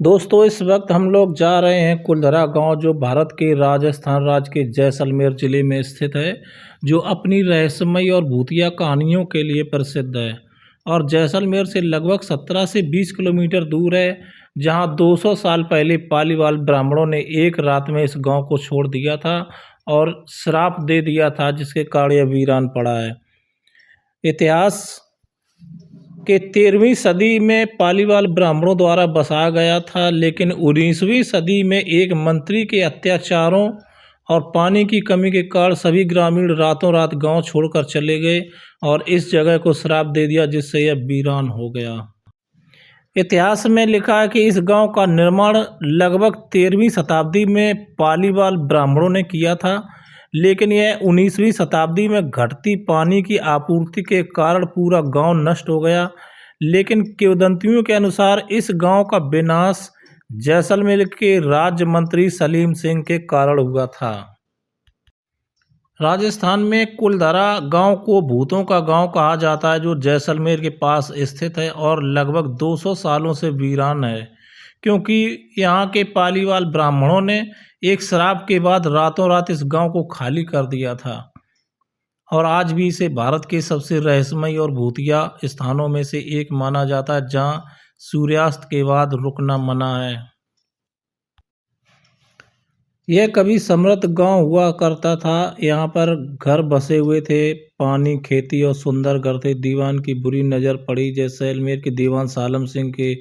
दोस्तों इस वक्त हम लोग जा रहे हैं कुलधरा गांव जो भारत के राजस्थान राज्य के जैसलमेर ज़िले में स्थित है, जो अपनी रहस्यमयी और भूतिया कहानियों के लिए प्रसिद्ध है। और जैसलमेर से लगभग 17 से 20 किलोमीटर दूर है, जहां 200 साल पहले पालीवाल ब्राह्मणों ने एक रात में इस गांव को छोड़ दिया था और श्राप दे दिया था, जिसके कारण यह वीरान पड़ा है। इतिहास के 13वीं सदी में पालीवाल ब्राह्मणों द्वारा बसाया गया था, लेकिन 19वीं सदी में एक मंत्री के अत्याचारों और पानी की कमी के कारण सभी ग्रामीण रातों रात गांव छोड़कर चले गए और इस जगह को श्राप दे दिया, जिससे यह वीरान हो गया। इतिहास में लिखा है कि इस गांव का निर्माण लगभग 13वीं शताब्दी में पालीवाल ब्राह्मणों ने किया था, लेकिन यह 19वीं शताब्दी में घटती पानी की आपूर्ति के कारण पूरा गांव नष्ट हो गया। लेकिन किंवदंतियों के अनुसार इस गांव का विनाश जैसलमेर के राज्य मंत्री सलीम सिंह के कारण हुआ था। राजस्थान में कुलधरा गांव को भूतों का गांव कहा जाता है, जो जैसलमेर के पास स्थित है और लगभग 200 सालों से वीरान है, क्योंकि यहाँ के पालीवाल ब्राह्मणों ने एक श्राप के बाद रातों रात इस गांव को खाली कर दिया था। और आज भी इसे भारत के सबसे रहस्यमयी और भूतिया स्थानों में से एक माना जाता है, जहाँ सूर्यास्त के बाद रुकना मना है। यह कभी समृद्ध गांव हुआ करता था। यहाँ पर घर बसे हुए थे, पानी, खेती और सुंदर घर थे। दीवान की बुरी नज़र पड़ी, जैसलमेर के दीवान सालम सिंह की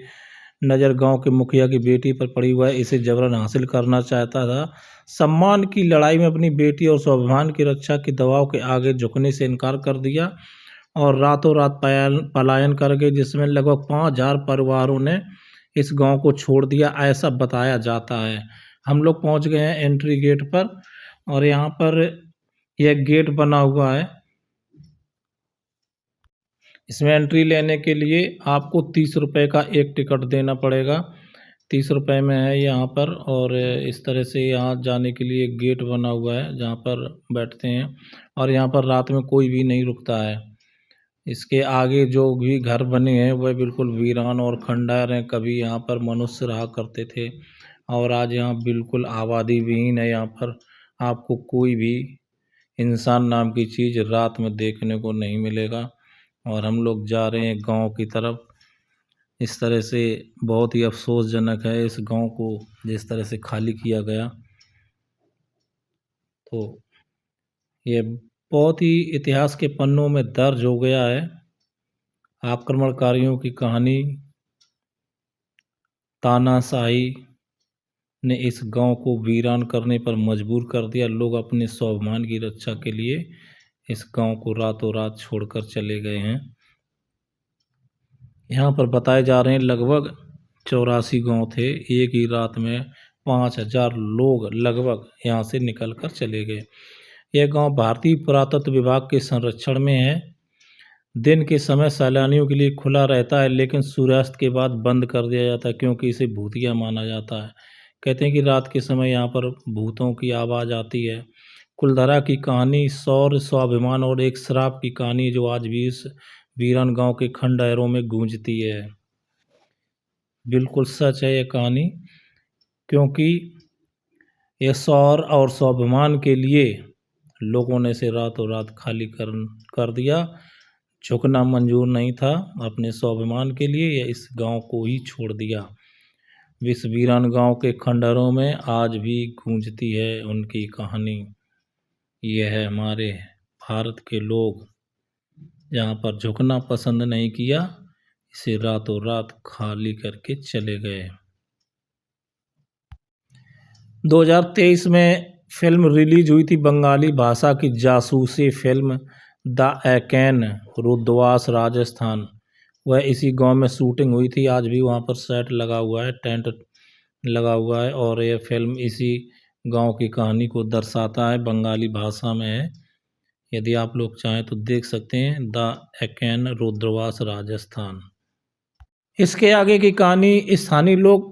नज़र गांव के मुखिया की बेटी पर पड़ी हुआ है। इसे जबरन हासिल करना चाहता था। सम्मान की लड़ाई में अपनी बेटी और स्वाभिमान की रक्षा के दबाव के आगे झुकने से इनकार कर दिया और रातों रात पलायन कर गए, जिसमें लगभग 5000 परिवारों ने इस गांव को छोड़ दिया, ऐसा बताया जाता है। हम लोग पहुंच गए हैं एंट्री गेट पर और यहाँ पर यह गेट बना हुआ है। इसमें एंट्री लेने के लिए आपको 30 रुपये का एक टिकट देना पड़ेगा। 30 रुपये में है यहाँ पर। और इस तरह से यहाँ जाने के लिए गेट बना हुआ है, जहाँ पर बैठते हैं और यहाँ पर रात में कोई भी नहीं रुकता है। इसके आगे जो भी घर बने हैं वह बिल्कुल वीरान और खंडहर हैं। कभी यहाँ पर मनुष्य रहा करते थे और आज यहाँ बिल्कुल आबादी विहीन है। यहाँ पर आपको कोई भी इंसान नाम की चीज़ रात में देखने को नहीं मिलेगा। और हम लोग जा रहे हैं गांव की तरफ। इस तरह से बहुत ही अफसोसजनक है इस गांव को जिस तरह से खाली किया गया। तो ये बहुत ही इतिहास के पन्नों में दर्ज हो गया है। आक्रमणकारियों की कहानी, तानाशाही ने इस गांव को वीरान करने पर मजबूर कर दिया। लोग अपने स्वाभिमान की रक्षा के लिए इस गांव को रातों रात छोड़कर चले गए हैं। यहाँ पर बताए जा रहे हैं लगभग 84 गांव थे। एक ही रात में 5000 लोग लगभग यहाँ से निकलकर चले गए। यह गांव भारतीय पुरातत्व विभाग के संरक्षण में है। दिन के समय सैलानियों के लिए खुला रहता है, लेकिन सूर्यास्त के बाद बंद कर दिया जाता है, क्योंकि इसे भूतिया माना जाता है। कहते हैं कि रात के समय यहाँ पर भूतों की आवाज़ आती है। कुलधरा की कहानी शौर्य, स्वाभिमान और एक श्राप की कहानी, जो आज भी इस वीरान गांव के खंडहरों में गूंजती है। बिल्कुल सच है यह कहानी, क्योंकि यह शौर्य और स्वाभिमान के लिए लोगों ने इसे रातों रात खाली कर दिया। झुकना मंजूर नहीं था अपने स्वाभिमान के लिए, या इस गांव को ही छोड़ दिया। इस वीरान गांव के खंडहरों में आज भी गूंजती है उनकी कहानी। यह है हमारे भारत के लोग जहाँ पर झुकना पसंद नहीं किया, इसे रातों रात खाली करके चले गए। 2023 में फिल्म रिलीज हुई थी, बंगाली भाषा की जासूसी फिल्म द एकैन, रुद्रवास राजस्थान। वह इसी गांव में शूटिंग हुई थी। आज भी वहां पर सेट लगा हुआ है, टेंट लगा हुआ है और यह फिल्म इसी गांव की कहानी को दर्शाता है। बंगाली भाषा में है। यदि आप लोग चाहें तो देख सकते हैं, द एकैन, रुद्रवास राजस्थान। इसके आगे की कहानी स्थानीय लोग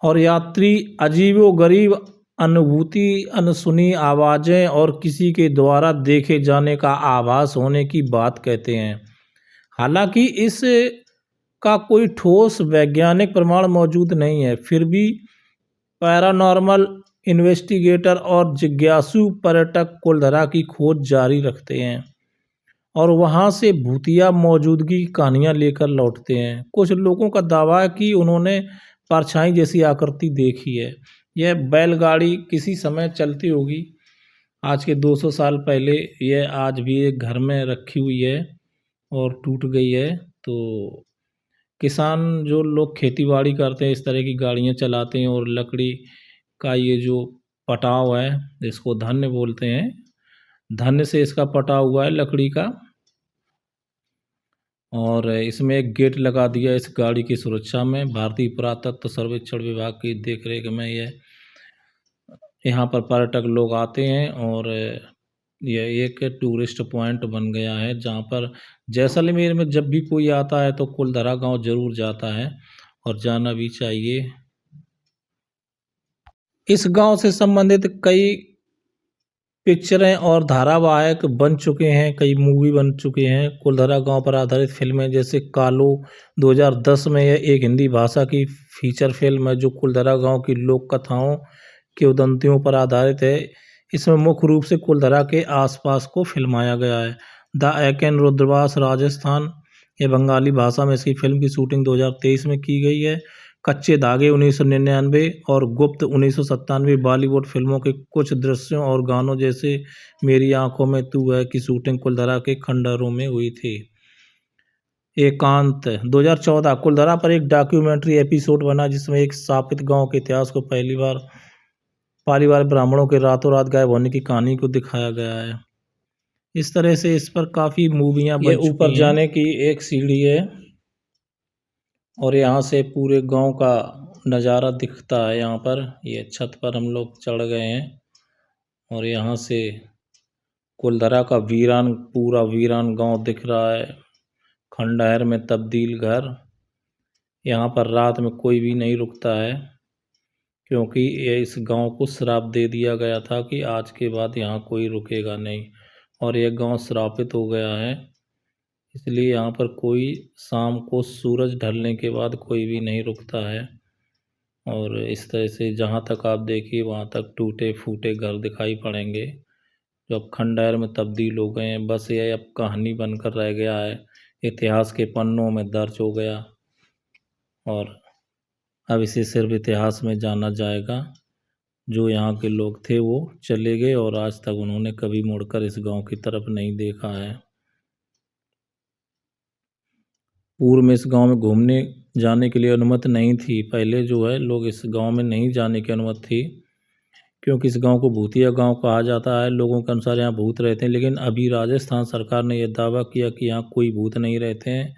और यात्री अजीबोगरीब अनुभूति, अनसुनी आवाज़ें और किसी के द्वारा देखे जाने का आभास होने की बात कहते हैं। हालांकि इस का कोई ठोस वैज्ञानिक प्रमाण मौजूद नहीं है, फिर भी पैरानॉर्मल इन्वेस्टिगेटर और जिज्ञासु पर्यटक कुलधरा की खोज जारी रखते हैं और वहाँ से भूतिया मौजूदगी की कहानियाँ लेकर लौटते हैं। कुछ लोगों का दावा है कि उन्होंने परछाई जैसी आकृति देखी है। यह बैलगाड़ी किसी समय चलती होगी, आज के 200 साल पहले। यह आज भी एक घर में रखी हुई है और टूट गई है। तो किसान जो लोग खेती-बाड़ी करते हैं, इस तरह की गाड़ियाँ चलाते हैं और लकड़ी का ये जो पटाव है, इसको धन्य बोलते हैं। धन्य से इसका पटाव हुआ है लकड़ी का, और इसमें एक गेट लगा दिया इस गाड़ी की सुरक्षा में। भारतीय पुरातत्व सर्वेक्षण विभाग की देखरेख में यहाँ पर पर्यटक लोग आते हैं और यह एक टूरिस्ट पॉइंट बन गया है, जहाँ पर जैसलमेर में जब भी कोई आता है तो कुलधरा गांव जरूर जाता है और जाना भी चाहिए। इस गांव से संबंधित कई पिक्चरें और धारावाहिक बन चुके हैं, कई मूवी बन चुके हैं। कुलधरा गांव पर आधारित फिल्में जैसे कालो 2010 में, यह एक हिंदी भाषा की फीचर फिल्म है जो कुलधरा गांव की लोक कथाओं के उदंतियों पर आधारित है। इसमें मुख्य रूप से कुलधरा के आसपास को फिल्माया गया है। द एकेन रुद्रवास राजस्थान, ये बंगाली भाषा में इसकी फिल्म की शूटिंग 2023 में की गई है। कच्चे धागे 1999 और गुप्त 1997 बॉलीवुड फिल्मों के कुछ दृश्यों और गानों जैसे मेरी आंखों में तू है की शूटिंग कुलधरा के खंडहरों में हुई थी। एकांत 2014 कुलधरा पर एक डॉक्यूमेंट्री एपिसोड बना जिसमें एक स्थापित गांव के इतिहास को पहली बार ब्राह्मणों के रातों रात गायब होने की कहानी को दिखाया गया है। इस तरह से इस पर काफ़ी मूवियाँ बन चुकी हैं। ऊपर जाने की एक सीढ़ी है और यहाँ से पूरे गांव का नज़ारा दिखता है। यहाँ पर ये छत पर हम लोग चढ़ गए हैं और यहाँ से कुलधरा का पूरा वीरान गांव दिख रहा है। खंडहर में तब्दील घर। यहाँ पर रात में कोई भी नहीं रुकता है, क्योंकि ये इस गांव को श्राप दे दिया गया था कि आज के बाद यहाँ कोई रुकेगा नहीं, और यह गांव श्रापित हो गया है। इसलिए यहाँ पर कोई शाम को सूरज ढलने के बाद कोई भी नहीं रुकता है। और इस तरह से जहाँ तक आप देखिए वहाँ तक टूटे फूटे घर दिखाई पड़ेंगे जो अब खंडहर में तब्दील हो गए हैं। बस यह अब कहानी बनकर रह गया है, इतिहास के पन्नों में दर्ज हो गया और अब इसे सिर्फ इतिहास में जाना जाएगा। जो यहाँ के लोग थे वो चले गए और आज तक उन्होंने कभी मुड़कर इस गांव की तरफ नहीं देखा है। पूर्व में इस गांव में घूमने जाने के लिए अनुमति नहीं थी। पहले जो है लोग इस गांव में नहीं जाने की अनुमति थी, क्योंकि इस गांव को भूतिया गांव कहा जाता है। लोगों के अनुसार यहाँ भूत रहते हैं, लेकिन अभी राजस्थान सरकार ने यह दावा किया कि यहाँ कोई भूत नहीं रहते हैं,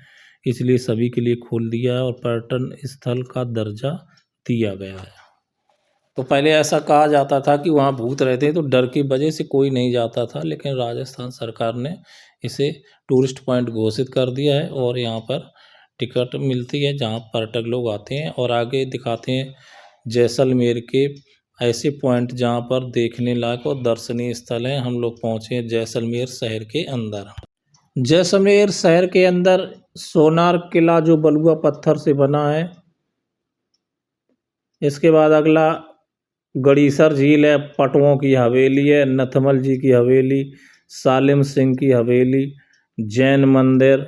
इसलिए सभी के लिए खोल दिया है और पर्यटन स्थल का दर्जा दिया गया है। तो पहले ऐसा कहा जाता था कि वहाँ भूत रहते हैं, तो डर की वजह से कोई नहीं जाता था, लेकिन राजस्थान सरकार ने इसे टूरिस्ट पॉइंट घोषित कर दिया है और यहाँ पर टिकट मिलती है जहाँ पर्यटक लोग आते हैं। और आगे दिखाते हैं जैसलमेर के ऐसे पॉइंट जहाँ पर देखने लायक और दर्शनीय स्थल हैं। हम लोग पहुँचे हैं जैसलमेर शहर के अंदर। जैसलमेर शहर के अंदर सोनार किला जो बलुआ पत्थर से बना है। इसके बाद अगला गड़ीसर झील है, पटवों की हवेली है, नथमल जी की हवेली, सालिम सिंह की हवेली, जैन मंदिर,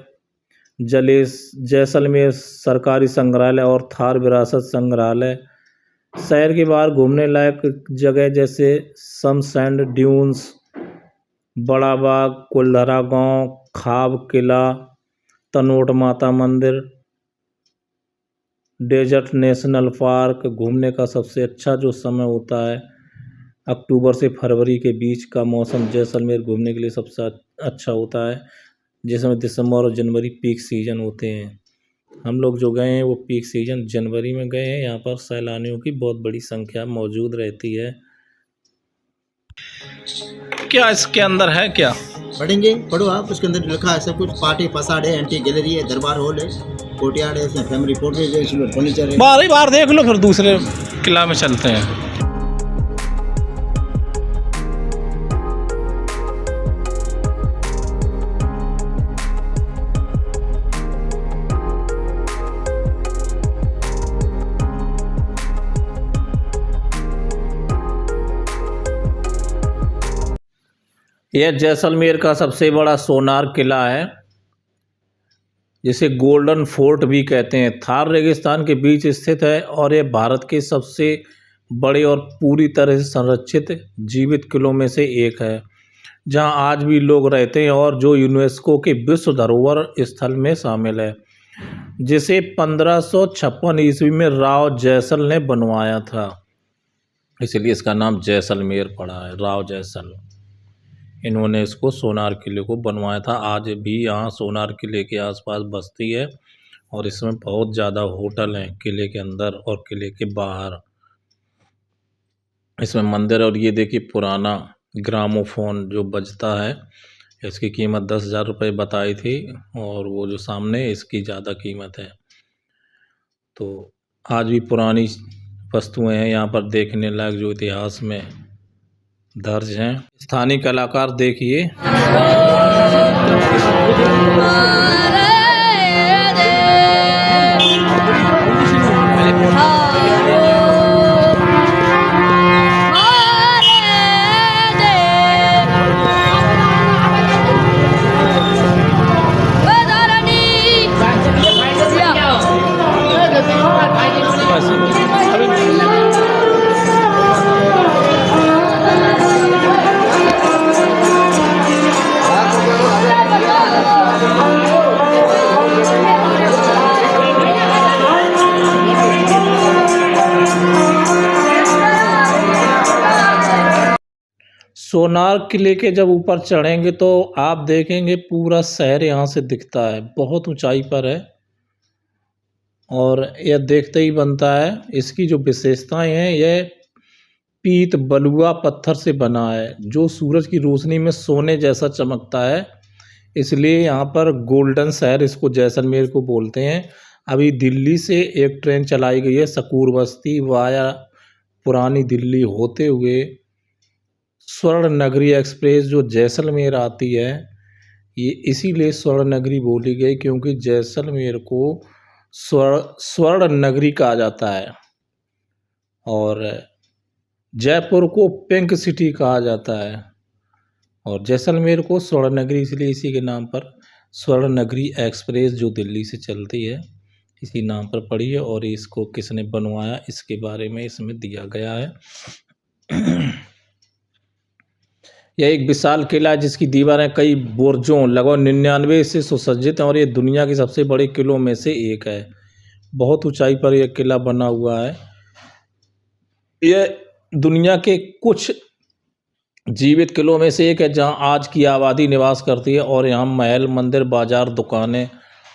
जैसलमेर सरकारी संग्रहालय और थार विरासत संग्रहालय। शहर के बाहर घूमने लायक जगह जैसे शमसैंड ड्यून्स, बड़ा बाग, कुलधरा गांव, खाब किला, तनोट माता मंदिर, डेजर्ट नेशनल पार्क। घूमने का सबसे अच्छा जो समय होता है अक्टूबर से फरवरी के बीच का मौसम जैसलमेर घूमने के लिए सबसे अच्छा होता है, जिसमें दिसंबर और जनवरी पीक सीजन होते हैं। हम लोग जो गए हैं वो पीक सीजन जनवरी में गए हैं। यहाँ पर सैलानियों की बहुत बड़ी संख्या मौजूद रहती है। क्या इसके अंदर है? क्या पढ़ेंगे? पढ़ो आप, उसके अंदर लिखा है सब कुछ। पार्टी फसाड है, एंटी गैलरी है, दरबार हॉल है, कोर्टयार्ड है, इसमें फैमिली पोर्ट्रेट है, इसमें फर्नीचर है। बार देख लो, फिर दूसरे किला में चलते हैं। यह जैसलमेर का सबसे बड़ा सोनार किला है, जिसे गोल्डन फोर्ट भी कहते हैं। थार रेगिस्तान के बीच स्थित है और यह भारत के सबसे बड़े और पूरी तरह से संरक्षित जीवित किलों में से एक है, जहां आज भी लोग रहते हैं और जो यूनेस्को के विश्व धरोहर स्थल में शामिल है, जिसे 1556 ईस्वी में राव जैसल ने बनवाया था, इसलिए इसका नाम जैसलमेर पड़ा है। राव जैसल, इन्होंने इसको सोनार किले को बनवाया था। आज भी यहाँ सोनार किले के आसपास बस्ती है और इसमें बहुत ज़्यादा होटल हैं किले के अंदर और किले के बाहर। इसमें मंदिर, और ये देखिए पुराना ग्रामोफोन जो बजता है, इसकी कीमत 10,000 रुपये बताई थी और वो जो सामने इसकी ज़्यादा कीमत है। तो आज भी पुरानी वस्तुएं हैं यहाँ पर देखने लायक, जो इतिहास में दर्ज हैं। स्थानीय कलाकार देखिए। सोनार किले के जब ऊपर चढ़ेंगे तो आप देखेंगे पूरा शहर यहाँ से दिखता है। बहुत ऊंचाई पर है और यह देखते ही बनता है। इसकी जो विशेषताएं हैं, यह पीत बलुआ पत्थर से बना है जो सूरज की रोशनी में सोने जैसा चमकता है, इसलिए यहाँ पर गोल्डन शहर इसको जैसलमेर को बोलते हैं। अभी दिल्ली से एक ट्रेन चलाई गई है सकूर बस्ती वाया पुरानी दिल्ली होते हुए स्वर्ण नगरी एक्सप्रेस, जो जैसलमेर आती है। ये इसीलिए स्वर्ण नगरी बोली गई क्योंकि जैसलमेर को स्वर्ण नगरी कहा जाता है और जयपुर को पिंक सिटी कहा जाता है और जैसलमेर को स्वर्ण नगरी, इसलिए इसी के नाम पर स्वर्ण नगरी एक्सप्रेस जो दिल्ली से चलती है इसी नाम पर पड़ी है। और इसको किसने बनवाया इसके बारे में इसमें दिया गया है। यह एक विशाल किला है जिसकी दीवारें कई बुर्जों लगभग 99 से सुसज्जित हैं और ये दुनिया के सबसे बड़े किलों में से एक है। बहुत ऊंचाई पर यह किला बना हुआ है। यह दुनिया के कुछ जीवित किलों में से एक है जहां आज की आबादी निवास करती है और यहाँ महल, मंदिर, बाजार, दुकानें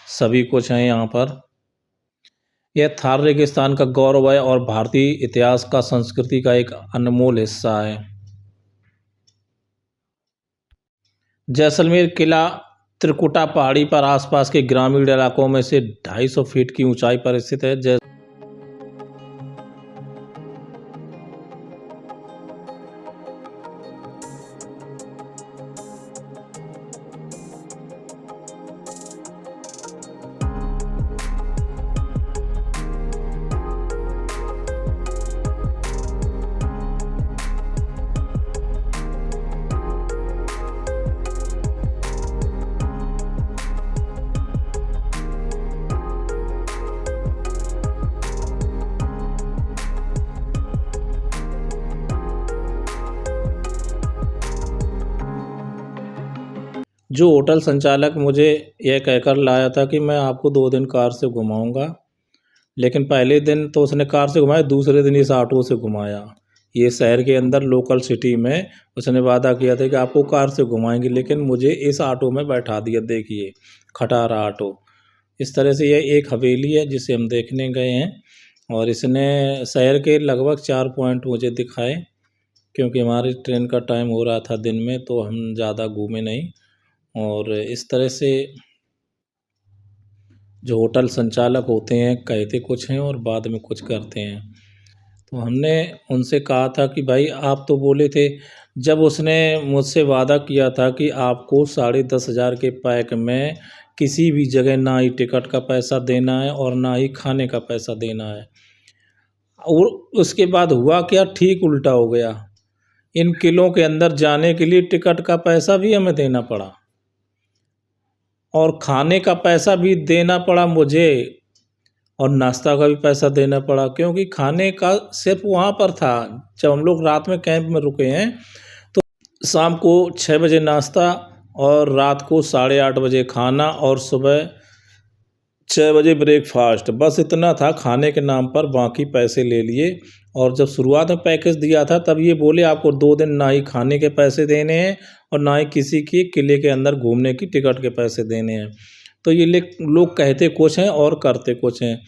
सभी कुछ हैं यहाँ पर। यह थार रेगिस्तान का गौरव है और भारतीय इतिहास का, संस्कृति का एक अनमोल हिस्सा है। जैसलमेर किला त्रिकुटा पहाड़ी पर आसपास के ग्रामीण इलाकों में से 250 फीट की ऊंचाई पर स्थित है। जो होटल संचालक मुझे यह कहकर लाया था कि मैं आपको 2 दिन कार से घुमाऊंगा, लेकिन पहले दिन तो उसने कार से घुमाया, दूसरे दिन इस ऑटो से घुमाया। ये शहर के अंदर लोकल सिटी में उसने वादा किया था कि आपको कार से घुमाएंगे, लेकिन मुझे इस ऑटो में बैठा दिया। देखिए खटारा ऑटो। इस तरह से यह एक हवेली है जिसे हम देखने गए हैं और इसने शहर के लगभग 4 पॉइंट मुझे दिखाए, क्योंकि हमारी ट्रेन का टाइम हो रहा था दिन में तो हम ज़्यादा घूमे नहीं। और इस तरह से जो होटल संचालक होते हैं कहते कुछ हैं और बाद में कुछ करते हैं। तो हमने उनसे कहा था कि भाई आप तो बोले थे, जब उसने मुझसे वादा किया था कि आपको 10,500 के पैक में किसी भी जगह ना ही टिकट का पैसा देना है और ना ही खाने का पैसा देना है, और उसके बाद हुआ क्या, ठीक उल्टा हो गया। इन किलों के अंदर जाने के लिए टिकट का पैसा भी हमें देना पड़ा और खाने का पैसा भी देना पड़ा मुझे और नाश्ता का भी पैसा देना पड़ा, क्योंकि खाने का सिर्फ वहाँ पर था। जब हम लोग रात में कैंप में रुके हैं तो शाम को 6 बजे नाश्ता और रात को 8:30 बजे खाना और सुबह 6 बजे ब्रेकफास्ट, बस इतना था खाने के नाम पर। बाकी पैसे ले लिए और जब शुरुआत में पैकेज दिया था तब ये बोले आपको 2 दिन ना ही खाने के पैसे देने हैं और ना ही किसी की किले के अंदर घूमने की टिकट के पैसे देने हैं। तो ये लोग कहते कुछ हैं और करते कुछ हैं।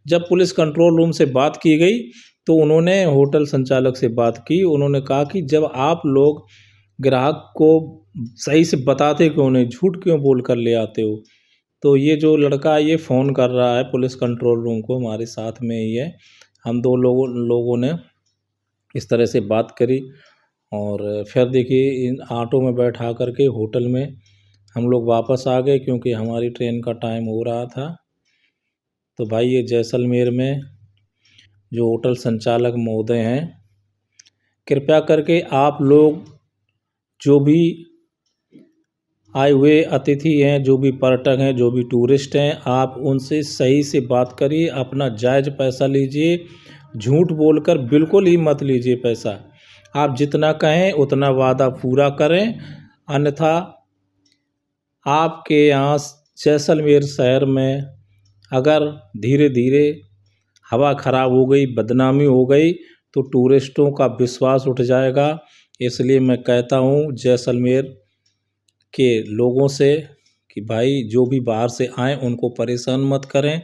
जब पुलिस कंट्रोल रूम से बात की गई तो उन्होंने होटल संचालक से बात की। उन्होंने कहा कि जब आप लोग ग्राहक को सही से बताते क्यों नहीं, झूठ क्यों बोल कर ले आते हो। तो ये जो लड़का ये फ़ोन कर रहा है पुलिस कंट्रोल रूम को, हमारे साथ में ही है। हम 2 लोगों ने इस तरह से बात करी और फिर देखिए इन ऑटो में बैठा कर के होटल में हम लोग वापस आ गए, क्योंकि हमारी ट्रेन का टाइम हो रहा था। तो भाई ये जैसलमेर में जो होटल संचालक महोदय हैं, कृपया करके आप लोग जो भी आए हुए अतिथि हैं, जो भी पर्यटक हैं, जो भी टूरिस्ट हैं, आप उनसे सही से बात करिए, अपना जायज़ पैसा लीजिए। झूठ बोलकर बिल्कुल ही मत लीजिए पैसा। आप जितना कहें उतना वादा पूरा करें, अन्यथा आपके यहाँ जैसलमेर शहर में अगर धीरे धीरे हवा ख़राब हो गई, बदनामी हो गई तो टूरिस्टों का विश्वास उठ जाएगा। इसलिए मैं कहता हूँ जैसलमेर के लोगों से कि भाई जो भी बाहर से आएँ उनको परेशान मत करें,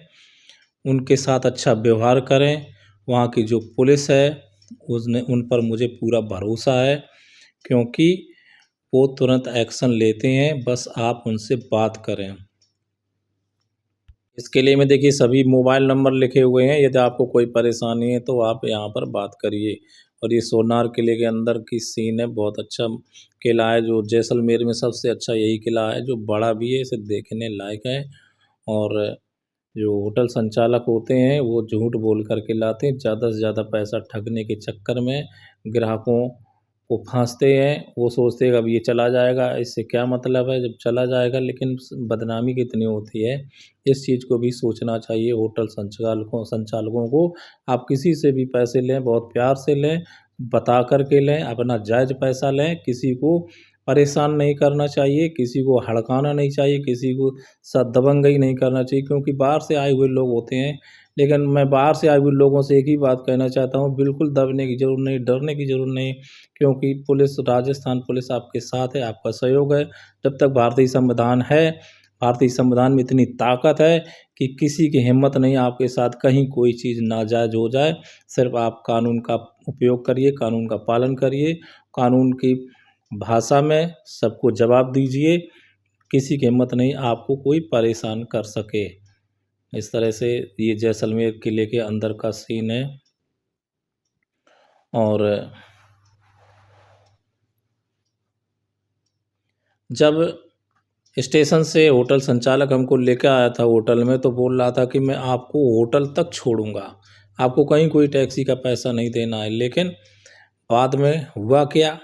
उनके साथ अच्छा व्यवहार करें। वहाँ की जो पुलिस है उन पर मुझे पूरा भरोसा है, क्योंकि वो तुरंत एक्शन लेते हैं, बस आप उनसे बात करें। इसके लिए में देखिए सभी मोबाइल नंबर लिखे हुए हैं, यदि आपको कोई परेशानी है तो आप यहाँ पर बात करिए। और ये सोनार किले के अंदर की सीन है, बहुत अच्छा किला है, जो जैसलमेर में सबसे अच्छा यही किला है, जो बड़ा भी है, इसे देखने लायक है। और जो होटल संचालक होते हैं वो झूठ बोल कर के लाते हैं, ज़्यादा से ज़्यादा पैसा ठगने के चक्कर में ग्राहकों को फांसते हैं। वो सोचते हैं अब ये चला जाएगा, इससे क्या मतलब है जब चला जाएगा, लेकिन बदनामी कितनी होती है, इस चीज़ को भी सोचना चाहिए होटल संचालकों को। आप किसी से भी पैसे लें, बहुत प्यार से लें, बता कर के लें, अपना जायज़ पैसा लें, किसी को परेशान नहीं करना चाहिए, किसी को हड़काना नहीं चाहिए, किसी को दबंगई नहीं करना चाहिए, क्योंकि बाहर से आए हुए लोग होते हैं। लेकिन मैं बाहर से आए हुए लोगों से एक ही बात कहना चाहता हूँ, बिल्कुल दबने की ज़रूरत नहीं, डरने की ज़रूरत नहीं, क्योंकि पुलिस, राजस्थान पुलिस आपके साथ है, आपका सहयोग है। जब तक भारतीय संविधान है, भारतीय संविधान में इतनी ताकत है कि किसी की हिम्मत नहीं आपके साथ कहीं कोई चीज़ नाजायज़ हो जाए। सिर्फ आप कानून का उपयोग करिए, कानून का पालन करिए, कानून की भाषा में सबको जवाब दीजिए, किसी की हिम्मत नहीं आपको कोई परेशान कर सके। इस तरह से ये जैसलमेर किले के अंदर का सीन है। और जब स्टेशन से होटल संचालक हमको लेकर आया था होटल में, तो बोल रहा था कि मैं आपको होटल तक छोड़ूंगा, आपको कहीं कोई टैक्सी का पैसा नहीं देना है। लेकिन बाद में हुआ क्या,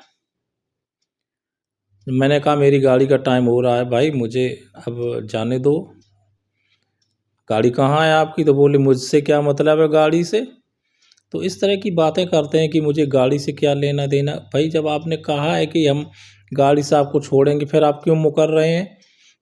मैंने कहा मेरी गाड़ी का टाइम हो रहा है भाई, मुझे अब जाने दो। गाड़ी कहाँ है आपकी? तो बोले मुझसे क्या मतलब है गाड़ी से। तो इस तरह की बातें करते हैं कि मुझे गाड़ी से क्या लेना देना। भाई जब आपने कहा है कि हम गाड़ी से आपको छोड़ेंगे, फिर आप क्यों मुकर रहे हैं?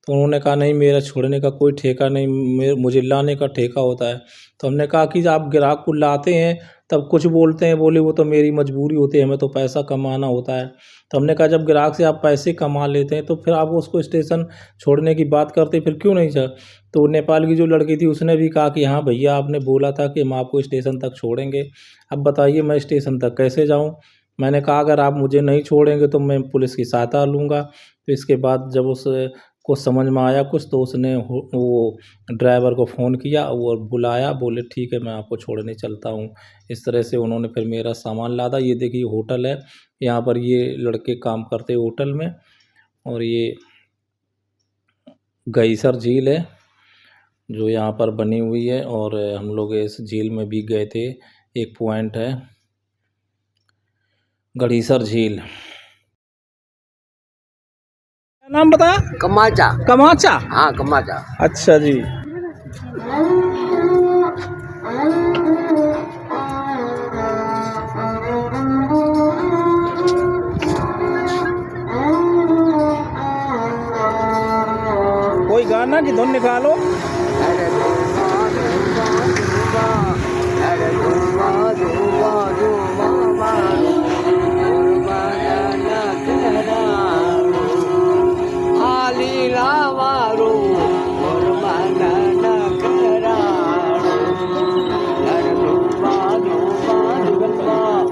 तो उन्होंने कहा नहीं, मेरा छोड़ने का कोई ठेका नहीं, मुझे लाने का ठेका होता है। तो हमने कहा कि आप ग्राहक को लाते हैं तब कुछ बोलते हैं, बोले वो तो मेरी मजबूरी होती है, हमें तो पैसा कमाना होता है। तो हमने कहा जब ग्राहक से आप पैसे कमा लेते हैं तो फिर आप उसको स्टेशन छोड़ने की बात करते, फिर क्यों नहीं सर? तो नेपाल की जो लड़की थी उसने भी कहा कि हाँ भैया, आपने बोला था कि हम आपको स्टेशन तक छोड़ेंगे, अब बताइए मैं स्टेशन तक कैसे जाऊँ? मैंने कहा अगर आप मुझे नहीं छोड़ेंगे तो मैं पुलिस की सहायता लूँगा। तो इसके बाद जब को समझ में आया कुछ, तो उसने वो ड्राइवर को फ़ोन किया और बुलाया, बोले ठीक है मैं आपको छोड़ने चलता हूँ। इस तरह से उन्होंने फिर मेरा सामान लादा। ये देखिए होटल है, यहाँ पर ये लड़के काम करते हैं होटल में। और ये गईसर झील है जो यहाँ पर बनी हुई है, और हम लोग इस झील में भी गए थे। एक पॉइंट है गढ़ीसर झील। क्या नाम बताया? कमाचा। कमाचा। हाँ कमाचा। अच्छा जी। कोई गाना की धुन निकालो। अरे धुआं धुआं धुआं, अरे धुआं धुआं धुआं मारो, उर्वरा नखरारो, आलीला मारो, उर्वरा नखरारो, अरे धुआं धुआं धुआं,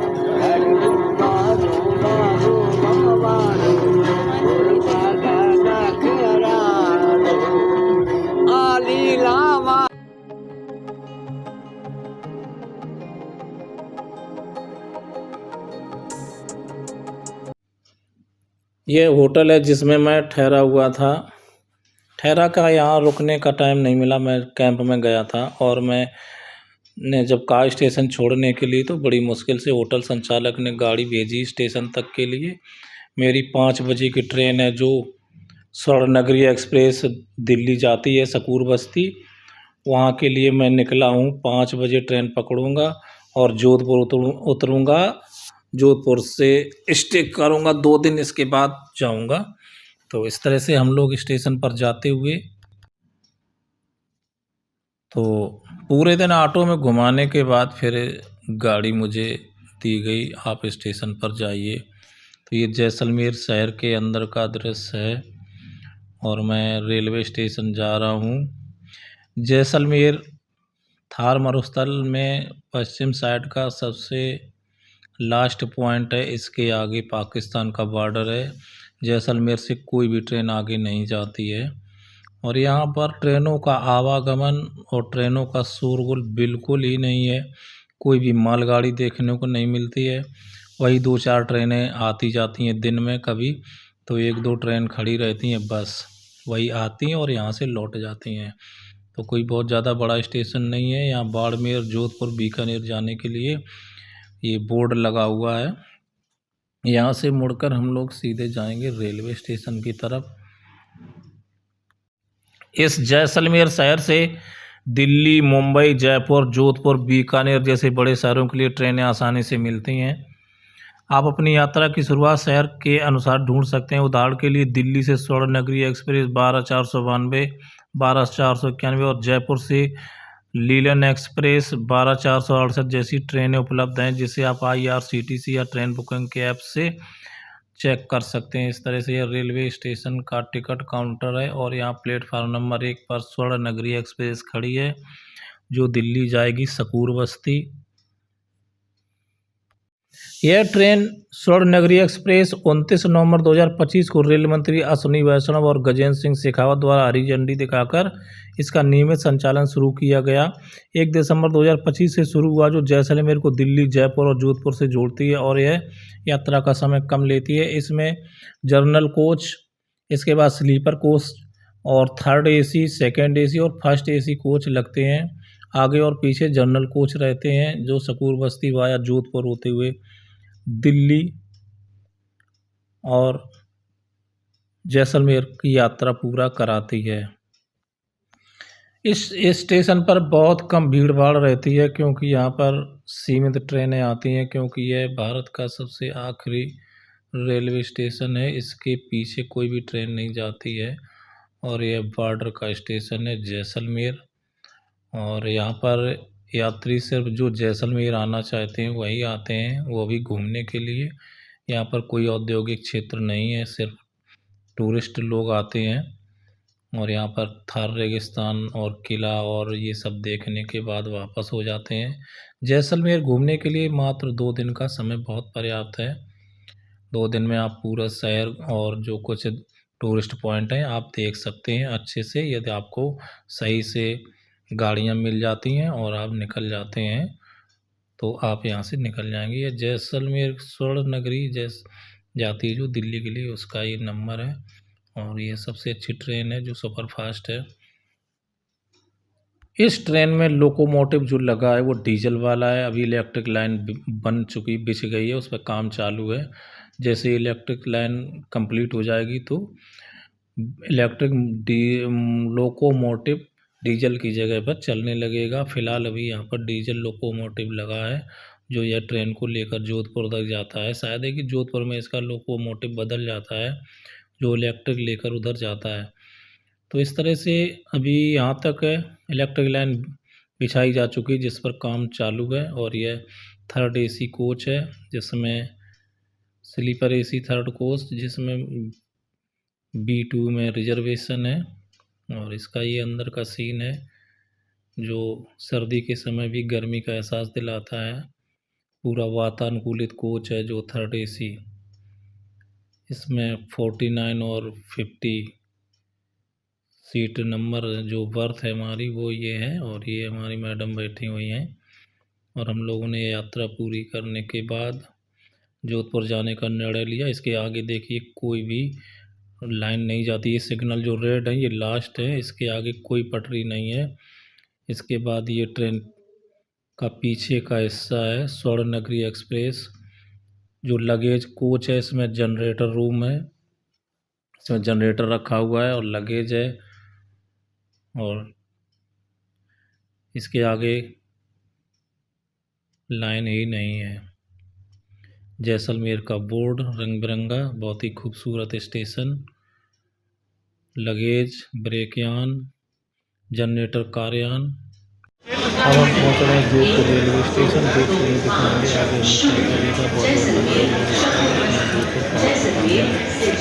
अरे धुआं धुआं धुआं मारो, उर्वरा नखरारो, आलीला मारो। ये होटल है जिसमें मैं ठहरा हुआ था। ठहरा का यहाँ रुकने का टाइम नहीं मिला, मैं कैंप में गया था और मैंने जब कार स्टेशन छोड़ने के लिए तो बड़ी मुश्किल से होटल संचालक ने गाड़ी भेजी स्टेशन तक के लिए। मेरी 5 बजे की ट्रेन है जो स्वर्ण नगरी एक्सप्रेस दिल्ली जाती है सकूर बस्ती, वहाँ के लिए मैं निकला हूँ। 5 बजे ट्रेन पकड़ूँगा और जोधपुर उतरूँगा। जोधपुर से स्टे करूँगा 2 दिन, इसके बाद जाऊँगा। तो इस तरह से हम लोग स्टेशन पर जाते हुए तो पूरे दिन ऑटो में घुमाने के बाद फिर गाड़ी मुझे दी गई, आप स्टेशन पर जाइए। तो ये जैसलमेर शहर के अंदर का दृश्य है और मैं रेलवे स्टेशन जा रहा हूँ। जैसलमेर थार मरुस्थल में पश्चिम साइड का सबसे लास्ट पॉइंट है। इसके आगे पाकिस्तान का बॉर्डर है। जैसलमेर से कोई भी ट्रेन आगे नहीं जाती है और यहाँ पर ट्रेनों का आवागमन और ट्रेनों का शोरगुल बिल्कुल ही नहीं है। कोई भी मालगाड़ी देखने को नहीं मिलती है। वही 2-4 ट्रेनें आती जाती हैं दिन में, कभी तो 1-2 ट्रेन खड़ी रहती हैं, बस वही आती हैं और यहाँ से लौट जाती हैं। तो कोई बहुत ज़्यादा बड़ा स्टेशन नहीं है। यहाँ बाड़मेर, जोधपुर, बीकानेर जाने के लिए ये बोर्ड लगा हुआ है। यहाँ से मुड़कर हम लोग सीधे जाएंगे रेलवे स्टेशन की तरफ। इस जैसलमेर शहर से दिल्ली, मुंबई, जयपुर, जोधपुर, बीकानेर जैसे बड़े शहरों के लिए ट्रेनें आसानी से मिलती हैं। आप अपनी यात्रा की शुरुआत शहर के अनुसार ढूंढ सकते हैं। उदाहरण के लिए दिल्ली से स्वर्ण नगरी एक्सप्रेस 12,492, 12,491 और जयपुर से लीलन एक्सप्रेस 12,468 जैसी ट्रेनें उपलब्ध हैं, जिसे आप IRCTC या ट्रेन बुकिंग के ऐप से चेक कर सकते हैं। इस तरह से यह रेलवे स्टेशन का टिकट काउंटर है और यहाँ प्लेटफार्म नंबर 1 पर स्वर्ण नगरी एक्सप्रेस खड़ी है जो दिल्ली जाएगी सकूर बस्ती। यह ट्रेन स्वर्ण नगरी एक्सप्रेस 29 नवंबर 2025 को रेल मंत्री अश्विनी वैष्णव और गजेंद्र सिंह शेखावत द्वारा हरी झंडी दिखाकर इसका नियमित संचालन शुरू किया गया। 1 दिसंबर 2025 से शुरू हुआ, जो जैसलमेर को दिल्ली, जयपुर और जोधपुर से जोड़ती है और यह यात्रा का समय कम लेती है। इसमें जनरल कोच, इसके बाद स्लीपर कोच और थर्ड AC, सेकेंड AC और फर्स्ट AC कोच लगते हैं। आगे और पीछे जनरल कोच रहते हैं जो सकूर बस्ती वाया जोधपुर होते हुए दिल्ली और जैसलमेर की यात्रा पूरा कराती है। इस स्टेशन पर बहुत कम भीड़ भाड़ रहती है क्योंकि यहाँ पर सीमित ट्रेनें आती हैं, क्योंकि यह भारत का सबसे आखिरी रेलवे स्टेशन है। इसके पीछे कोई भी ट्रेन नहीं जाती है और यह बॉर्डर का स्टेशन है जैसलमेर। और यहाँ पर यात्री सिर्फ जो जैसलमेर आना चाहते हैं वही आते हैं, वो भी घूमने के लिए। यहाँ पर कोई औद्योगिक क्षेत्र नहीं है, सिर्फ टूरिस्ट लोग आते हैं और यहाँ पर थार रेगिस्तान और किला और ये सब देखने के बाद वापस हो जाते हैं। जैसलमेर घूमने के लिए मात्र 2 दिन का समय बहुत पर्याप्त है। 2 दिन में आप पूरा शहर और जो कुछ टूरिस्ट पॉइंट हैं आप देख सकते हैं अच्छे से, यदि आपको सही से गाड़ियाँ मिल जाती हैं और आप निकल जाते हैं तो आप यहाँ से निकल जाएंगे। ये जैसलमेर स्वर्ण नगरी जाती है जो दिल्ली के लिए, उसका ये नंबर है और ये सबसे अच्छी ट्रेन है जो सुपर फास्ट है। इस ट्रेन में लोकोमोटिव जो लगा है वो डीजल वाला है। अभी इलेक्ट्रिक लाइन बन चुकी, बिछ गई है, उस पर काम चालू है। जैसे इलेक्ट्रिक लाइन कंप्लीट हो जाएगी तो इलेक्ट्रिक लोकोमोटिव डीजल की जगह पर चलने लगेगा। फ़िलहाल अभी यहाँ पर डीजल लोकोमोटिव लगा है जो यह ट्रेन को लेकर जोधपुर तक जाता है। शायद है कि जोधपुर में इसका लोकोमोटिव बदल जाता है जो इलेक्ट्रिक लेकर उधर जाता है। तो इस तरह से अभी यहाँ तक इलेक्ट्रिक लाइन बिछाई जा चुकी है जिस पर काम चालू है। और यह थर्ड एसी कोच है जिसमें स्लीपर एसी थर्ड कोच जिसमें B2 में रिजर्वेशन है। और इसका ये अंदर का सीन है जो सर्दी के समय भी गर्मी का एहसास दिलाता है। पूरा वातानुकूलित कोच है जो थर्ड एसी। इसमें 49 और 50 सीट नंबर जो बर्थ है हमारी वो ये है। और ये हमारी मैडम बैठी हुई हैं। और हम लोगों ने यात्रा पूरी करने के बाद जोधपुर जाने का निर्णय लिया। इसके आगे देखिए कोई भी लाइन नहीं जाती। ये सिग्नल जो रेड है ये लास्ट है, इसके आगे कोई पटरी नहीं है। इसके बाद ये ट्रेन का पीछे का हिस्सा है स्वर्ण नगरी एक्सप्रेस जो लगेज कोच है। इसमें जनरेटर रूम है, इसमें जनरेटर रखा हुआ है और लगेज है। और इसके आगे लाइन ही नहीं है। जैसलमेर का बोर्ड रंग बिरंगा, बहुत ही खूबसूरत स्टेशन। लगेज, ब्रेकयान, जनरेटर कार्यन। अब हम पहुँच रहे हैं जोधपुर रेलवे स्टेशन। देखते हैं कितना आगे हमें क्या करेगा। बहुत बहुत धन्यवाद। जोधपुर पहुँच चुका हूँ।